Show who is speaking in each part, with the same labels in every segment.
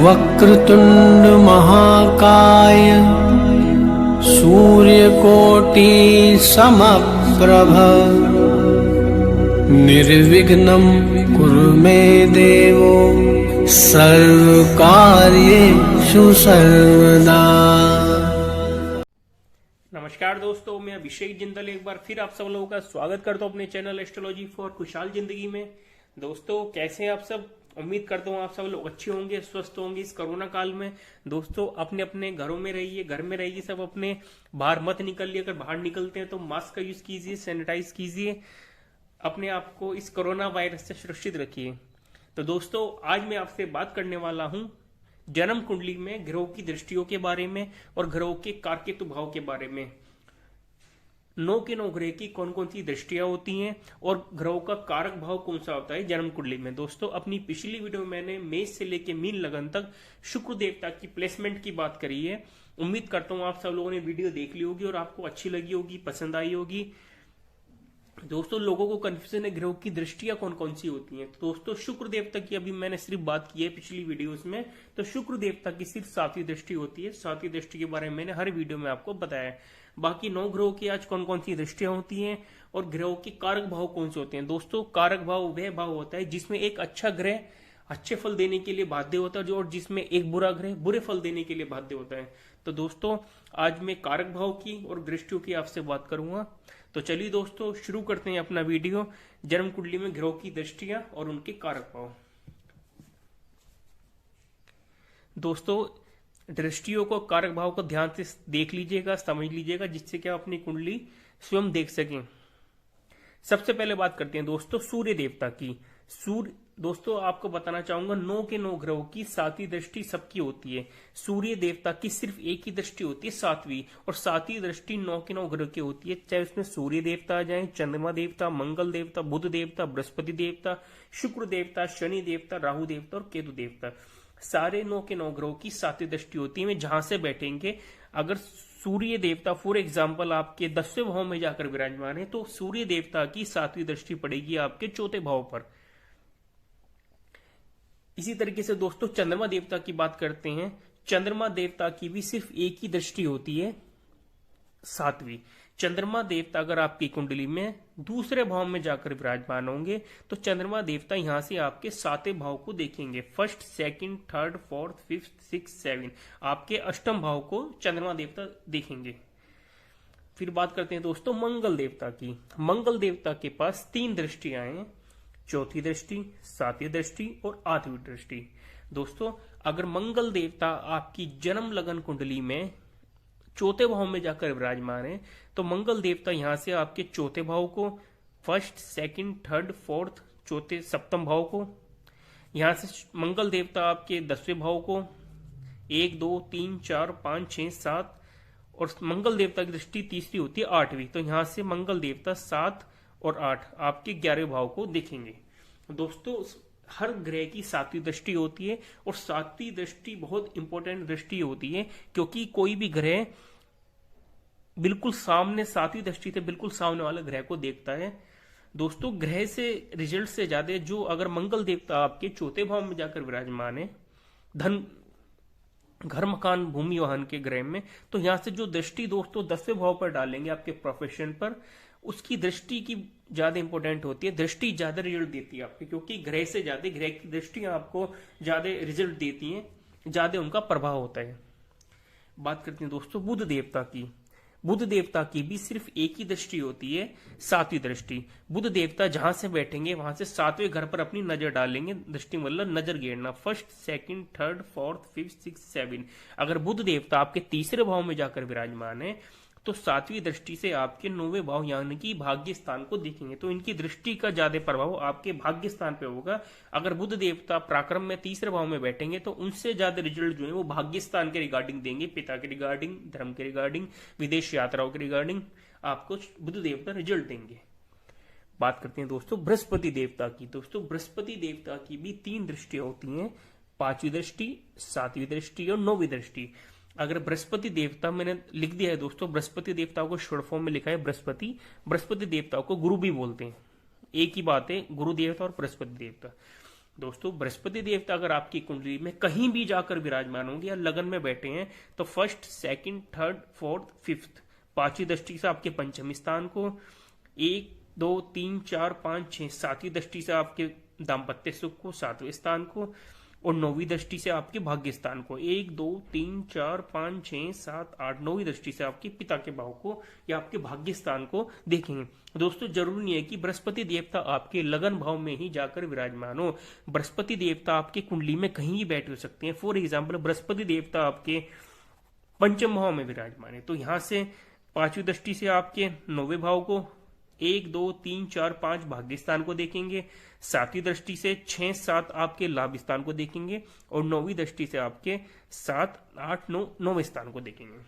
Speaker 1: वक्रतुंड महाकाय सूर्यकोटि समप्रभ निर्विघ्नं कुरु मे देवो सर्वकार्येषु सर्वदा।
Speaker 2: नमस्कार दोस्तों, मैं अभिषेक जिंदल एक बार फिर आप सब लोगों का स्वागत करता हूं अपने चैनल एस्ट्रोलॉजी फॉर खुशहाल जिंदगी में। दोस्तों कैसे हैं आप सब? उम्मीद करता हूं आप सब लोग अच्छे होंगे, स्वस्थ होंगे इस कोरोना काल में। दोस्तों अपने अपने घरों में रहिए, घर में रहिए सब, अपने बाहर मत निकलिए। अगर बाहर निकलते हैं तो मास्क का यूज कीजिए, सैनिटाइज कीजिए, अपने आप को इस कोरोना वायरस से सुरक्षित रखिए। तो दोस्तों आज मैं आपसे बात करने वाला हूं जन्म कुंडली में ग्रहों की दृष्टियों के बारे में और ग्रहों के कारकेतु भाव के बारे में। 9 के 9 ग्रह की कौन कौन सी दृष्टियां होती हैं और ग्रहों का कारक भाव कौन सा होता है जन्म कुंडली में। दोस्तों अपनी पिछली वीडियो में मैंने मेष से लेकर मीन लगन तक शुक्र देवता की प्लेसमेंट की बात करी है। उम्मीद करता हूं आप सब लोगों ने वीडियो देख ली होगी और आपको अच्छी लगी होगी, पसंद आई होगी। दोस्तों लोगों को कंफ्यूजन है ग्रहों की दृष्टियां कौन कौन सी होती हैं। तो दोस्तों शुक्र देवता की अभी मैंने सिर्फ बात की है पिछली वीडियोस में। तो शुक्र देवता की सिर्फ 7वीं दृष्टि होती है। 7वीं दृष्टि के बारे में मैंने हर वीडियो में आपको बताया है। बाकी 9 ग्रहों की आज कौन कौन सी दृष्टियां होती हैं और ग्रहों के कारक भाव कौन से होते हैं। दोस्तों कारक भाव वह भाव होता है जिसमें एक अच्छा ग्रह अच्छे फल देने के लिए बाध्य होता है और जिसमें एक बुरा ग्रह बुरे फल देने के लिए बाध्य होता है। तो दोस्तों आज मैं कारक भाव की और दृष्टियों की आपसे बात करूंगा। तो चलिए दोस्तों शुरू करते हैं अपना वीडियो जन्म कुंडली में ग्रहों की दृष्टियां और उनके कारक भाव। दोस्तों दृष्टियों को कारक भाव को ध्यान से देख लीजिएगा, समझ लीजिएगा, जिससे कि आप अपनी कुंडली स्वयं देख सकें। सबसे पहले बात करते हैं दोस्तों सूर्य देवता की। सूर्य दोस्तों आपको बताना चाहूंगा 9 के 9 ग्रहों की 7वीं दृष्टि सबकी होती है। सूर्य देवता की सिर्फ एक ही दृष्टि होती है 7वीं, और 7वीं दृष्टि 9 के 9 ग्रह की होती है। चाहे उसमें सूर्य देवता आ जाए, चंद्रमा देवता, मंगल देवता, बुध देवता, बृहस्पति देवता, शुक्र देवता, शनि देवता, राहु देवता और केतु देवता, सारे 9 के 9 ग्रहों की 7वीं दृष्टि होती है। जहां से बैठेंगे अगर सूर्य देवता फॉर एग्जाम्पल आपके 10वें भाव में जाकर विराजमान है तो सूर्य देवता की 7वीं दृष्टि पड़ेगी आपके 4थे भाव पर। इसी तरीके से दोस्तों चंद्रमा देवता की बात करते हैं। चंद्रमा देवता की भी सिर्फ एक ही दृष्टि होती है 7वीं। चंद्रमा देवता अगर आपकी कुंडली में दूसरे भाव में जाकर विराजमान होंगे तो चंद्रमा देवता यहां से आपके 7वें भाव को देखेंगे। First, second, third, fourth, fifth, six, 7 आपके अष्टम भाव को चंद्रमा देवता देखेंगे। फिर बात करते हैं दोस्तों मंगल देवता की। मंगल देवता के पास 3 दृष्टियां हैं, 4थी दृष्टि, 7वीं दृष्टि और 8वीं दृष्टि। दोस्तों अगर मंगल देवता आपकी जन्म लगन कुंडली में 4थे भाव में जाकर विराजमान है तो मंगल देवता यहां से आपके 4थे भाव को, फर्स्ट, सेकंड, थर्ड, फोर्थ, 4थे 7म भाव को, यहां से मंगल देवता आपके 10वें भाव को 1, 2, 3, 4, 5, 6, 7 और मंगल देवता की दृष्टि तीसरी होती है 8वीं। तो यहां से मंगल देवता 7 और 8 आपके 11वें भाव को देखेंगे। दोस्तों हर ग्रह की 7वीं दृष्टि होती है और 7वीं दृष्टि बहुत इंपॉर्टेंट दृष्टि होती है क्योंकि कोई भी ग्रह बिल्कुल सामने 7वीं दृष्टि से बिल्कुल सामने वाले ग्रह को देखता है। दोस्तों ग्रह से रिजल्ट से ज्यादा जो अगर मंगल देवता आपके 4थे भाव में जाकर विराजमान है धन, घर, मकान, भूमि, वाहन के ग्रह में, तो यहां से जो दृष्टि दोस्तों 10वें भाव पर डालेंगे आपके प्रोफेशन पर, उसकी दृष्टि की ज्यादा इंपॉर्टेंट होती है। दृष्टि ज्यादा रिजल्ट देती है आपकी, क्योंकि ग्रह से ज्यादा ग्रह की दृष्टियां आपको ज्यादा रिजल्ट देती हैं, ज्यादा उनका प्रभाव होता है। बात करते हैं दोस्तों बुध देवता की। बुध देवता की भी सिर्फ एक ही दृष्टि होती है 7वीं दृष्टि। बुध देवता जहां से बैठेंगे वहां से 7वें घर पर अपनी नजर डालेंगे। दृष्टि मतलब नजर गिरना। First, second, third, fourth, fifth, six, 7 अगर बुध देवता आपके तीसरे भाव में जाकर विराजमान है तो 7वीं दृष्टि से आपके 9वें भाव यानी कि भाग्य स्थान को देखेंगे। तो इनकी दृष्टि का ज्यादा प्रभाव आपके भाग्य स्थान पे होगा। अगर बुध देवता पराक्रम में तीसरे भाव में बैठेंगे तो उनसे ज्यादा रिजल्ट जो है वो भाग्य स्थान के रिगार्डिंग देंगे, पिता के रिगार्डिंग, धर्म के रिगार्डिंग, विदेश यात्राओं के रिगार्डिंग आपको बुध देवता रिजल्ट देंगे। बात करते हैं दोस्तों बृहस्पति देवता की। दोस्तों बृहस्पति देवता की भी 3 दृष्टियां होती हैं, 5वीं दृष्टि, 7वीं दृष्टि और 9वीं दृष्टि। अगर बृहस्पति देवता मैंने लिख दिया है दोस्तों, बृहस्पति देवता को शॉर्ट फॉर्म में लिखा है बृहस्पति। बृहस्पति देवता को गुरु भी बोलते हैं, एक ही बात है गुरु देवता और बृहस्पति देवता। दोस्तों बृहस्पति देवता अगर आपकी कुंडली में कहीं भी जाकर विराजमान होंगे या लगन में बैठे हैं तो first, second, third, fourth, fifth, पांचवी दृष्टि से आपके पंचम स्थान को, 1, 2, 3, 4, 5, 6 सातवीं दृष्टि से आपके दाम्पत्य सुख को, सातवें स्थान को, और नौवीं दृष्टि से आपके भाग्य स्थान को, 1, 2, 3, 4, 5, 6, 7, 8, नौवीं दृष्टि से आपके पिता के भाव को या आपके भाग्य स्थान को देखेंगे। दोस्तों जरूरी नहीं है कि बृहस्पति देवता आपके लगन भाव में ही जाकर विराजमान हो। बृहस्पति देवता आपके कुंडली में कहीं भी बैठे हो सकते हैं। फॉर एग्जाम्पल बृहस्पति देवता आपके पंचम भाव में विराजमान है तो यहां से पांचवी दृष्टि से आपके नौवें भाव को, 1, 2, 3, 4, 5 भाग्य स्थान को देखेंगे, सातवीं दृष्टि से 6, 7 आपके लाभ स्थान को देखेंगे, और नौवीं दृष्टि से आपके 7, 8, 9 नौवें स्थान को देखेंगे।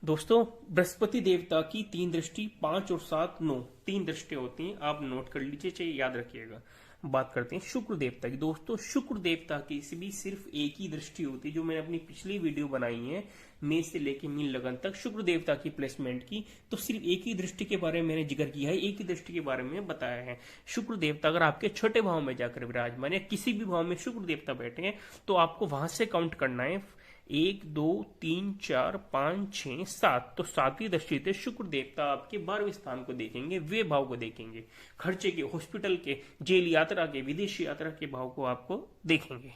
Speaker 2: दोस्तों बृहस्पति देवता की 3 दृष्टि, 5 और 7, 9 3 दृष्टि होती हैं। आप नोट कर लीजिए, चाहिए याद रखिएगा। बात करते हैं शुक्र देवता की। दोस्तों शुक्र देवता की भी सिर्फ एक ही दृष्टि होती है, जो मैंने अपनी पिछली वीडियो बनाई है मेष से लेकर मीन लगन तक शुक्र देवता की प्लेसमेंट की, तो सिर्फ एक ही दृष्टि के बारे में मैंने जिक्र किया है, एक ही दृष्टि के बारे में बताया है। शुक्र देवता अगर आपके छठे भाव में जाकर विराजमान या किसी भी भाव में शुक्र देवता बैठे हैं तो आपको वहां से काउंट करना है 1, 2, 3, 4, 5, 6, 7। तो सातवीं दृष्टि से शुक्र देवता आपके 12वें स्थान को देखेंगे, वे भाव को देखेंगे, खर्चे के, हॉस्पिटल के, जेल यात्रा के, विदेशी यात्रा के भाव को आपको देखेंगे।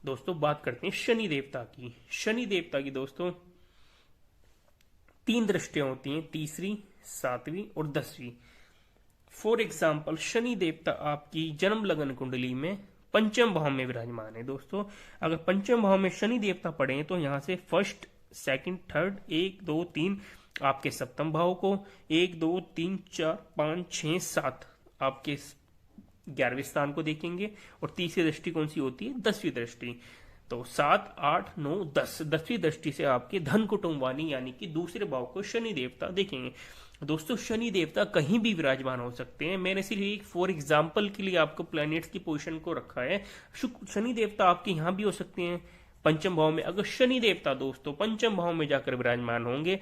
Speaker 2: दोस्तों बात करते हैं शनि देवता की। शनि देवता की दोस्तों 3 दृष्टियां होती हैं, तीसरी, 7वीं और 10वीं। फॉर एग्जाम्पल शनि देवता आपकी जन्म लगन कुंडली में पंचम भाव में विराजमान है। दोस्तों अगर पंचम भाव में शनि देवता पड़े तो यहां से फर्स्ट, सेकंड, थर्ड, 1, 2, 3 आपके सप्तम भाव को, 1, 2, 3, 4, 5, 6, 7 आपके 11वें स्थान को देखेंगे, और तीसरी दृष्टि कौन सी होती है? 10वीं दृष्टि। तो 7, 8, 9, 10 10वीं दृष्टि से आपके धन कुटुंब वाणी यानी कि दूसरे भाव को शनि देवता देखेंगे। दोस्तों शनि देवता कहीं भी विराजमान हो सकते हैं, मैंने सिर्फ एक फॉर एग्जाम्पल के लिए आपको प्लैनेट्स की पोजीशन को रखा है। शनि देवता आपके यहां भी हो सकते हैं पंचम भाव में। अगर शनि देवता दोस्तों पंचम भाव में जाकर विराजमान होंगे,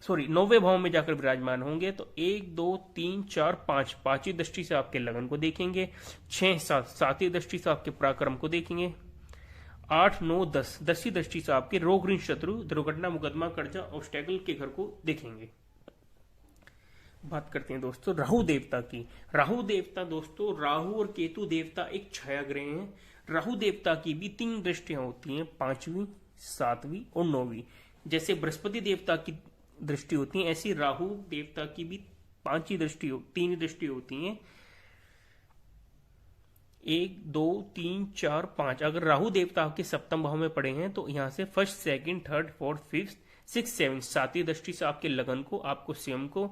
Speaker 2: नौवें भाव में जाकर विराजमान होंगे तो 1, 2, 3, 4, 5 पांचवी दृष्टि से आपके लगन को देखेंगे, 6, 7 सातवीं दृष्टि से आपके पराक्रम को देखेंगे, 8, 9, 10 10वीं दृष्टि से आपके रोग ऋण शत्रु दुर्घटना मुकदमा कर्जा ऑब्स्टेकल के घर को देखेंगे। बात करते हैं दोस्तों राहु देवता की। राहु देवता दोस्तों, राहु और केतु देवता एक छाया ग्रह हैं। राहु देवता की भी 3 दृष्टियां होती हैं, 5वीं, 7वीं और 9वीं। जैसे बृहस्पति देवता की दृष्टि होती है, ऐसी राहु देवता की भी 3 दृष्टि होती हैं, 1, 2, 3, 4, 5। अगर राहु देवता आपके सप्तम भाव में पड़े हैं तो यहां से first, second, third, fourth, fifth, 6, 7 सातवीं दृष्टि से आपके लगन को, आपको स्वयं को,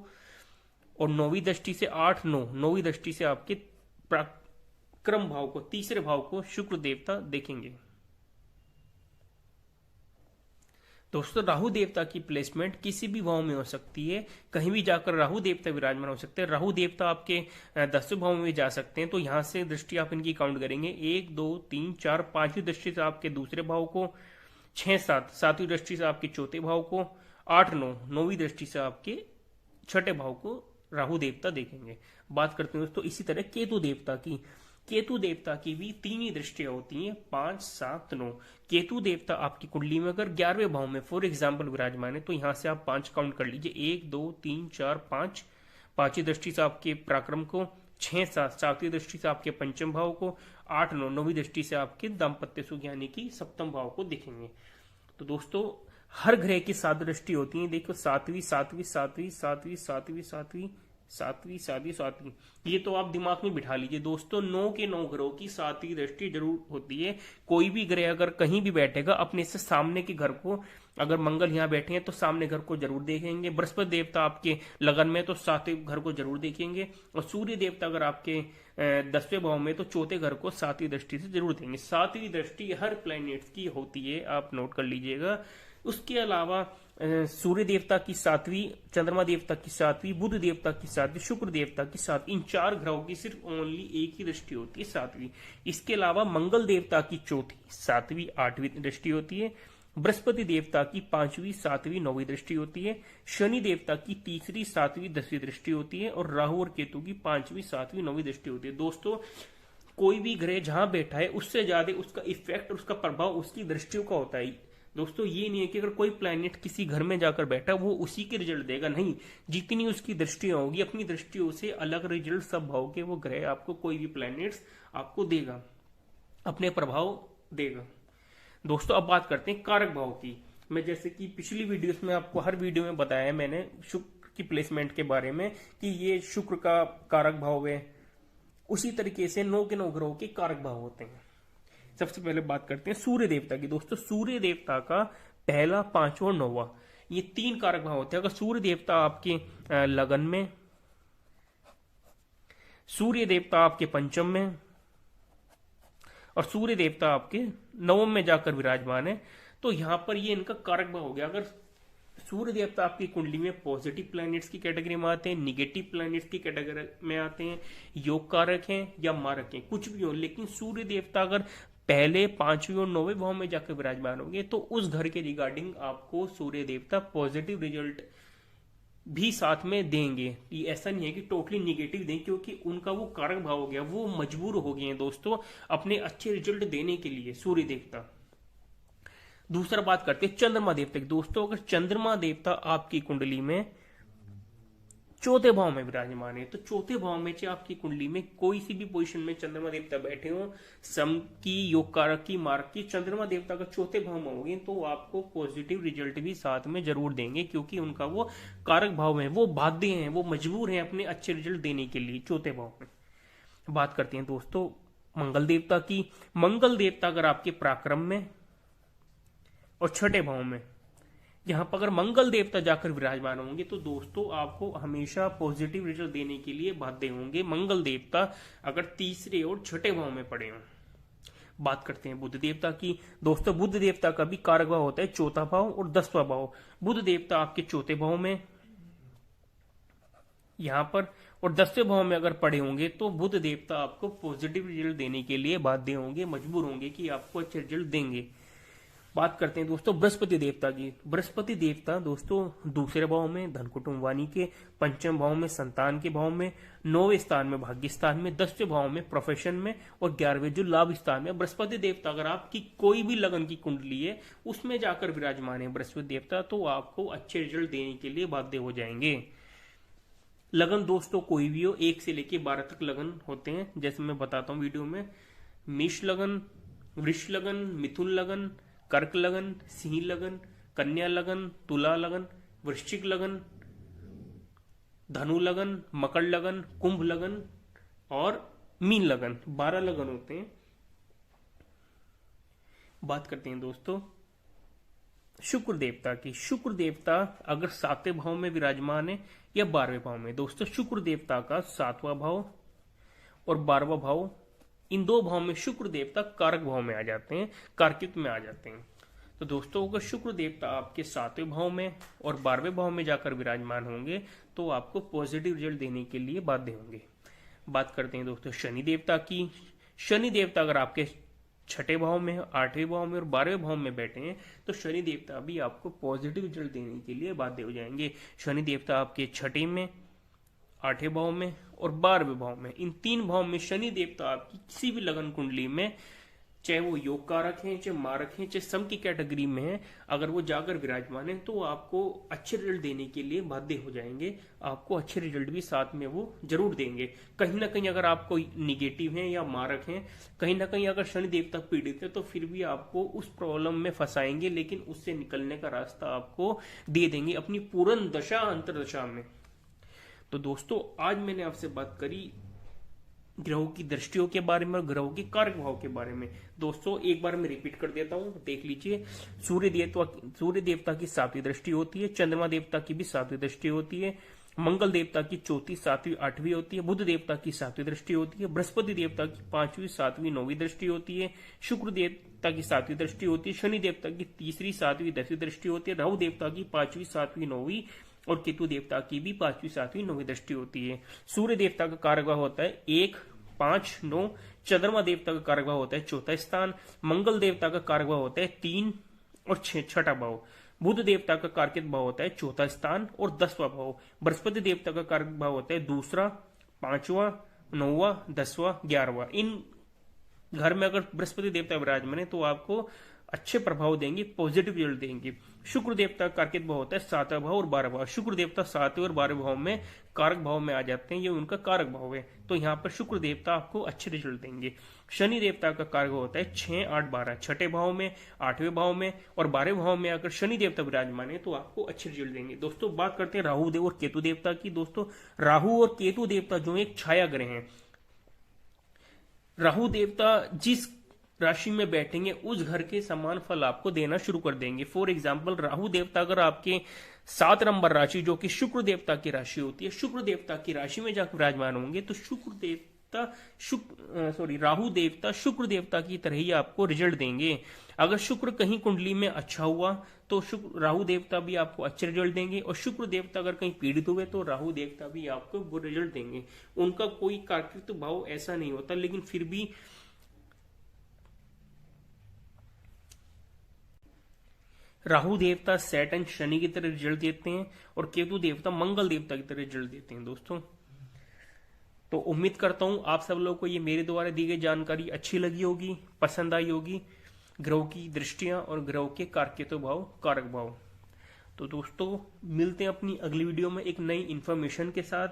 Speaker 2: और 9वीं दृष्टि से 8, 9 9वीं दृष्टि से आपके पराक्रम भाव को, तीसरे भाव को शुक्र देवता देखेंगे। दोस्तों राहु देवता की प्लेसमेंट किसी भी भाव में हो सकती है, कहीं भी जाकर राहु देवता विराजमान हो सकते हैं। राहु देवता आपके 10वें भाव में जा सकते हैं, तो यहां से दृष्टि आप इनकी काउंट करेंगे, 1, 2, 3, 4 5वीं दृष्टि से आपके दूसरे भाव को, 6, 7 सातवीं दृष्टि से आपके चौथे भाव को, 8, 9 9वीं दृष्टि से आपके छठे भाव को राहु देवता देखेंगे। बात करते हैं दोस्तों इसी तरह केतु देवता की। केतु देवता की भी 3 ही दृष्टियां होती हैं, 5, 7, 9। केतु देवता आपकी कुंडली में अगर 11वें भाव में फॉर एग्जाम्पल विराजमान है तो यहां से आप 5 काउंट कर लीजिए, 1, 2, 3, 4, 5 पांचवी दृष्टि से आपके पराक्रम को, 6, 7 सातवीं दृष्टि से आपके पंचम भाव को, 8, 9 9वीं दृष्टि से आपके दाम्पत्य सुख यानी कि सप्तम भाव को देखेंगे। तो दोस्तों हर ग्रह की 7 दृष्टि होती है। देखो 7वीं 7वीं 7वीं 7वीं 7वीं 7वीं 7वीं 7वीं 7वीं, ये तो आप दिमाग में बिठा लीजिए दोस्तों। 9 के 9 ग्रहों की 7वीं दृष्टि जरूर होती है। कोई भी ग्रह अगर कहीं भी बैठेगा अपने से सामने के घर को, अगर मंगल यहाँ बैठे हैं तो सामने घर को जरूर देखेंगे। बृहस्पति देवता आपके लगन में तो 7वें घर को जरूर देखेंगे, और सूर्य देवता अगर आपके 10वें भाव में तो चौथे घर को 7वीं दृष्टि से जरूर देंगे। 7वीं दृष्टि हर प्लैनेट्स की होती है, आप नोट कर लीजिएगा। उसके अलावा सूर्य देवता की 7वीं, चंद्रमा देवता की 7वीं, बुध देवता की 7वीं, शुक्र देवता की 7वीं, इन 4 ग्रहों की सिर्फ ओनली एक ही दृष्टि होती है, 7वीं। इसके अलावा मंगल देवता की 4थी, 7वीं, 8वीं दृष्टि होती है। बृहस्पति देवता की 5वीं, 7वीं, 9वीं दृष्टि होती है। शनि देवता की 3री, 7वीं, 10वीं दृष्टि होती है और राहु और केतु की 5वीं, 7वीं, 9वीं दृष्टि होती है। दोस्तों कोई भी ग्रह जहां बैठा है उससे ज्यादा उसका इफेक्ट, उसका प्रभाव उसकी दृष्टियों का होता है। दोस्तों ये नहीं है कि अगर कोई प्लैनेट किसी घर में जाकर बैठा वो उसी के रिजल्ट देगा, नहीं, जितनी उसकी दृष्टियां होगी अपनी दृष्टियों से अलग रिजल्ट सब भाव के वो ग्रह आपको, कोई भी प्लैनेट्स आपको देगा, अपने प्रभाव देगा। दोस्तों अब बात करते हैं कारक भाव की। मैं जैसे कि पिछली वीडियोस में आपको हर वीडियो में बताया मैंने शुक्र की प्लेसमेंट के बारे में कि ये शुक्र का कारक भाव है, उसी तरीके से 9 के 9 ग्रहों के कारक भाव होते हैं। सबसे पहले बात करते हैं सूर्य देवता की। दोस्तों सूर्य देवता का पहला, 5वां और 9वां ये 3 कारक भाव होते हैं। अगर सूर्य देवता आपके लगन में, सूर्य देवता आपके पंचम में और सूर्य देवता आपके नवम में जाकर विराजमान है तो यहां पर ये इनका कारक भाव हो गया। अगर सूर्य देवता आपकी कुंडली में पॉजिटिव प्लैनेट्स की कैटेगरी में आते हैं, निगेटिव प्लैनेट्स की कैटेगरी में आते हैं, योग कारक हैं या मारक हैं, कुछ भी हो, लेकिन सूर्य देवता अगर पहले, 5वें और 9वें भाव में जाकर विराजमान होंगे तो उस घर के रिगार्डिंग आपको सूर्य देवता पॉजिटिव रिजल्ट भी साथ में देंगे। ये ऐसा नहीं है कि टोटली निगेटिव दें, क्योंकि उनका वो कारक भाव हो गया, वो मजबूर हो गए हैं दोस्तों अपने अच्छे रिजल्ट देने के लिए सूर्य देवता। दूसरा बात करते हैं चंद्रमा देवता की। दोस्तों अगर चंद्रमा देवता आपकी कुंडली में चौथे भाव में विराजमान है तो चौथे भाव में चाहे आपकी कुंडली में कोई सी भी पोजीशन में चंद्रमा देवता बैठे हो, सम की, योग कारक की, मार्क की, चंद्रमा देवता का चौथे भाव में होंगे तो आपको पॉजिटिव रिजल्ट भी साथ में जरूर देंगे, क्योंकि उनका वो कारक भाव में, वो बाध्य हैं, वो मजबूर हैं अपने अच्छे रिजल्ट देने के लिए चौथे भाव में। बात करते हैं दोस्तों मंगल देवता की। मंगल देवता अगर आपके पराक्रम में और छठे भाव में, यहां पर अगर मंगल देवता जाकर विराजमान होंगे तो दोस्तों आपको हमेशा पॉजिटिव रिजल्ट देने के लिए बाध्य होंगे मंगल देवता अगर तीसरे और छठे भाव में पड़े हों। बात करते हैं बुध देवता की। दोस्तों बुध देवता का भी कारक भाव होता है चौथा भाव और 10वां भाव। बुध देवता आपके चौथे भाव में यहां पर और 10वें भाव में अगर पड़े होंगे तो बुध देवता आपको पॉजिटिव रिजल्ट देने के लिए बाध्य होंगे, मजबूर होंगे कि आपको अच्छे रिजल्ट देंगे। बात करते हैं दोस्तों बृहस्पति देवता की। बृहस्पति देवता दोस्तों दूसरे भाव में धन कुटुंब वाणी के, पंचम भाव में संतान के भाव में, 9वें स्थान में भाग्य स्थान में, 10वें भाव में प्रोफेशन में और 11वें जो लाभ स्थान में। बृहस्पति देवता अगर आपकी कोई भी लगन की कुंडली है उसमें जाकर विराजमान है बृहस्पति देवता तो आपको अच्छे रिजल्ट देने के लिए बाध्य हो जाएंगे। लगन दोस्तों कोई भी हो, 1 से लेकर 12 तक लगन होते हैं, जैसे मैं बताता हूँ वीडियो में। मेष लगन, वृष लगन, मिथुन लगन, कर्क लगन, सिंह लगन, कन्या लगन, तुला लगन, वृश्चिक लगन, धनु लगन, मकर लगन, कुंभ लगन और मीन लगन, 12 लगन होते हैं। बात करते हैं दोस्तों शुक्र देवता की। शुक्र देवता अगर 7वें भाव में विराजमान है या 12वें भाव में। दोस्तों शुक्र देवता का 7वां भाव और 12वां भाव, इन 2 भाव में शुक्र देवता कारक भाव में आ जाते हैं, कारकित्व में आ जाते हैं। तो दोस्तों अगर शुक्र देवता आपके 7वें भाव में और 12वें भाव में जाकर विराजमान होंगे तो आपको पॉजिटिव रिजल्ट देने के लिए बाध्य होंगे। बात करते हैं दोस्तों शनि देवता की। शनि देवता अगर आपके 6ठे भाव में, 8वें भाव में और 12वें भाव में बैठे हैं तो शनि देवता भी आपको पॉजिटिव रिजल्ट देने के लिए बाध्य हो जाएंगे। शनि देवता आपके 6ठे में, 8वें भाव में और 12वें भाव में, इन 3 भाव में शनि देवता आपकी किसी भी लगन कुंडली में, चाहे वो योग कारक हैं, चाहे मारक हैं, चाहे सम की कैटेगरी में है, अगर वो जाकर विराजमान है तो आपको अच्छे रिजल्ट देने के लिए बाध्य हो जाएंगे, आपको अच्छे रिजल्ट भी साथ में वो जरूर देंगे। कहीं ना कहीं अगर आपको निगेटिव है या मारक हैं, कहीं ना कहीं अगर शनि देवता पीड़ित है तो फिर भी आपको उस प्रॉब्लम में फंसाएंगे, लेकिन उससे निकलने का रास्ता आपको दे देंगे अपनी पूर्ण दशा अंतरदशा में। तो दोस्तों आज मैंने आपसे बात करी ग्रहों की दृष्टियों के बारे में और ग्रहों के कारक भाव के बारे में। दोस्तों एक बार मैं रिपीट कर देता हूं, देख लीजिए। सूर्य देवता की 7वीं दृष्टि होती है, चंद्रमा देवता की भी 7वीं दृष्टि होती है, मंगल देवता की 4वीं, 7वीं, 8वीं होती है, बुध देवता की 7वीं दृष्टि होती है, बृहस्पति देवता की 5वीं, 7वीं, 9वीं दृष्टि होती है, शुक्र देवता की 7वीं दृष्टि होती है, शनि देवता की 3री, 7वीं, 10वीं दृष्टि होती है, राहु देवता की 5वीं, 7वीं, 9वीं और केतु देवता की भी 5वीं, 7वीं, 9वीं दृष्टि होती है। सूर्य देवता का कारक भाव होता है 1, 5, 9। चंद्रमा देवता का कारक भाव होता है 4था स्थान। मंगल देवता का कारक भाव होता है 3 और छठा भाव। बुध देवता का कारक भाव होता है चौथा स्थान और 10वां भाव। बृहस्पति देवता का कारक भाव होता है दूसरा, 5वां, 9वां, 10वां, 11वां। इन घर में अगर बृहस्पति देवता विराजमान है तो आपको अच्छे प्रभाव देंगे, पॉजिटिव रिजल्ट देंगे। शुक्र देवता का कारक भाव होता है 7वां भाव और 12वां भाव। शुक्र देवता 7वें और 12वें भाव में कारक भाव में आ जाते हैं, ये उनका कारक भाव है, तो यहाँ पर शुक्र देवता आपको अच्छे रिजल्ट देंगे। शनि देवता का कारक होता है 6, 8, 12, छठे भाव में, 8वें भाव में और 12वें भाव में अगर शनि देवता विराजमान है तो आपको अच्छे रिजल्ट देंगे। दोस्तों बात करते हैं राहु देव और केतु देवता की। दोस्तों राहु और केतु देवता जो एक छाया ग्रह हैं, राहु देवता जिस राशि में बैठेंगे उस घर के समान फल आपको देना शुरू कर देंगे। फॉर एग्जाम्पल राहु देवता अगर आपके 7 नंबर राशि जो कि शुक्र देवता की राशि होती है, शुक्र देवता की राशि में जाकर विराजमान होंगे तो राहु देवता शुक्र देवता की तरह ही आपको रिजल्ट देंगे। अगर शुक्र कहीं कुंडली में अच्छा हुआ तो राहु देवता भी आपको अच्छे रिजल्ट देंगे, और शुक्र देवता अगर कहीं पीड़ित हुए तो राहु देवता भी आपको बुरे रिजल्ट देंगे। उनका कोई कारक भाव ऐसा नहीं होता, लेकिन फिर भी राहु देवता सैटर्न शनि की तरह रिजल्ट देते हैं और केतु देवता मंगल देवता की तरह रिजल्ट देते हैं। दोस्तों तो उम्मीद करता हूं आप सब लोगों को ये मेरे द्वारा दी गई जानकारी अच्छी लगी होगी, पसंद आई होगी, ग्रहों की दृष्टियां और ग्रहों के कारकेतु भाव, कारक भाव। तो दोस्तों मिलते हैं अपनी अगली वीडियो में एक नई इंफॉर्मेशन के साथ।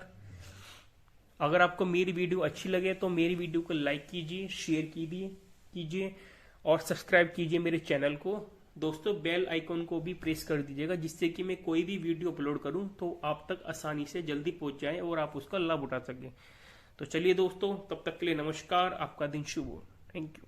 Speaker 2: अगर आपको मेरी वीडियो अच्छी लगे तो मेरी वीडियो को लाइक कीजिए, शेयर कीजिए और सब्सक्राइब कीजिए मेरे चैनल को। दोस्तों बेल आइकॉन को भी प्रेस कर दीजिएगा, जिससे कि मैं कोई भी वीडियो अपलोड करूं तो आप तक आसानी से जल्दी पहुंच जाए और आप उसका लाभ उठा सकें। तो चलिए दोस्तों, तब तक के लिए नमस्कार, आपका दिन शुभ हो। Thank you.